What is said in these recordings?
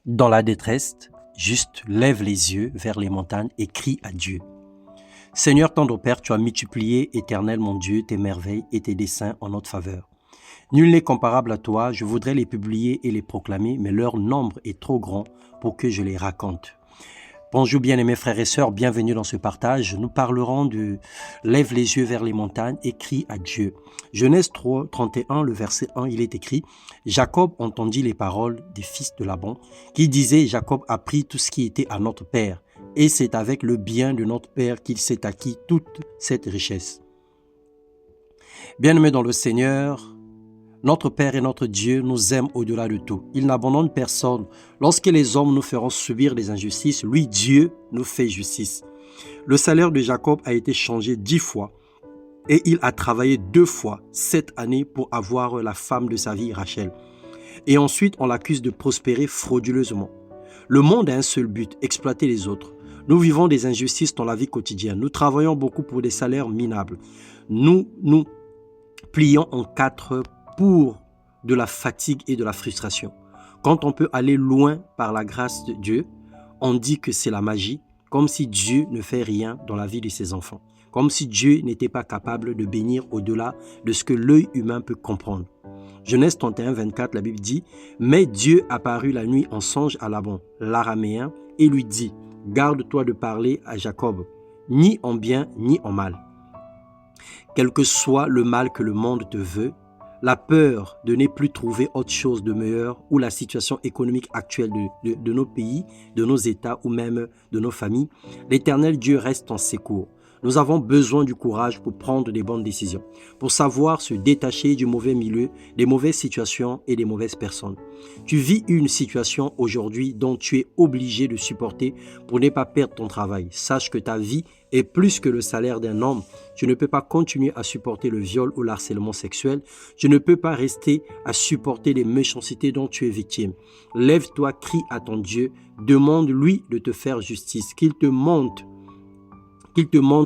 Dans la détresse, juste lève les yeux vers les montagnes et crie à Dieu. Seigneur tendre Père, tu as multiplié, éternel mon Dieu, tes merveilles et tes desseins en notre faveur. Nul n'est comparable à toi, je voudrais les publier et les proclamer, mais leur nombre est trop grand pour que je les raconte. Bonjour bien-aimés frères et sœurs, bienvenue dans ce partage. Nous parlerons de « Lève les yeux vers les montagnes et crie à Dieu ». Genèse 3, 31, le verset 1, il est écrit « Jacob entendit les paroles des fils de Laban, qui disaient « Jacob a pris tout ce qui était à notre père, et c'est avec le bien de notre père qu'il s'est acquis toute cette richesse. » Bien-aimés dans le Seigneur, notre Père et notre Dieu nous aime au-delà de tout. Il n'abandonne personne. Lorsque les hommes nous feront subir des injustices, lui, Dieu, nous fait justice. Le salaire de Jacob a été changé 10 fois et il a travaillé 2 fois cette année pour avoir la femme de sa vie, Rachel. Et ensuite, on l'accuse de prospérer frauduleusement. Le monde a un seul but, exploiter les autres. Nous vivons des injustices dans la vie quotidienne. Nous travaillons beaucoup pour des salaires minables. Nous plions en 4 pour de la fatigue et de la frustration. Quand on peut aller loin par la grâce de Dieu, on dit que c'est la magie, comme si Dieu ne fait rien dans la vie de ses enfants, comme si Dieu n'était pas capable de bénir au-delà de ce que l'œil humain peut comprendre. Genèse 31, 24, la Bible dit « Mais Dieu apparut la nuit en songe à Laban, l'araméen, et lui dit « Garde-toi de parler à Jacob, ni en bien ni en mal. Quel que soit le mal que le monde te veut, la peur de ne plus trouver autre chose de meilleur ou la situation économique actuelle de nos pays, de nos États ou même de nos familles, l'Éternel Dieu reste en secours. Nous avons besoin du courage pour prendre des bonnes décisions, pour savoir se détacher du mauvais milieu, des mauvaises situations et des mauvaises personnes. Tu vis une situation aujourd'hui dont tu es obligé de supporter pour ne pas perdre ton travail. Sache que ta vie est plus que le salaire d'un homme. Tu ne peux pas continuer à supporter le viol ou l'harcèlement sexuel. Tu ne peux pas rester à supporter les méchancetés dont tu es victime. Lève-toi, crie à ton Dieu, demande-lui de te faire justice, qu'il te montre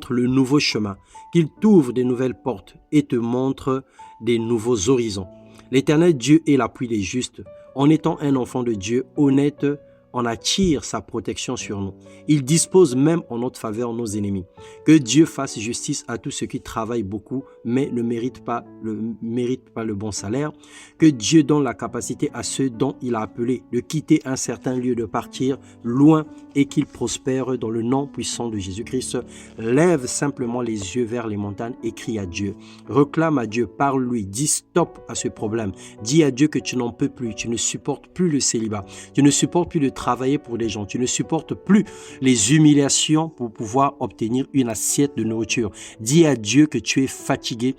le nouveau chemin, qu'il t'ouvre des nouvelles portes et te montre des nouveaux horizons. L'Éternel Dieu est l'appui des justes. En étant un enfant de Dieu honnête, on attire sa protection sur nous. Il dispose même en notre faveur nos ennemis. Que Dieu fasse justice à tous ceux qui travaillent beaucoup mais ne méritent pas le bon salaire. Que Dieu donne la capacité à ceux dont il a appelé de quitter un certain lieu, de partir loin et qu'ils prospèrent dans le nom puissant de Jésus-Christ. Lève simplement les yeux vers les montagnes et crie à Dieu. Reclame à Dieu, parle-lui, dis stop à ce problème. Dis à Dieu que tu n'en peux plus, tu ne supportes plus le célibat, tu ne supportes plus de travailler pour des gens, tu ne supportes plus les humiliations pour pouvoir obtenir une assiette de nourriture. Dis à Dieu que tu es fatigué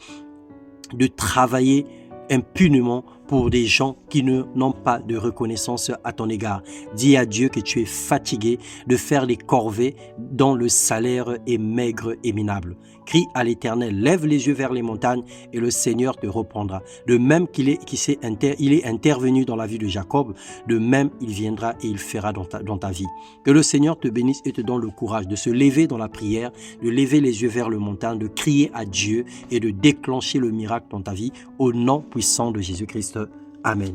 de travailler impunément pour des gens qui n'ont pas de reconnaissance à ton égard. Dis à Dieu que tu es fatigué de faire des corvées dont le salaire est maigre et minable. Crie à l'Éternel, lève les yeux vers les montagnes et le Seigneur te reprendra. De même qu'il est intervenu dans la vie de Jacob, de même il viendra et il fera dans ta vie. Que le Seigneur te bénisse et te donne le courage de se lever dans la prière, de lever les yeux vers le montagne, de crier à Dieu et de déclencher le miracle dans ta vie au nom puissant de Jésus-Christ. Amen.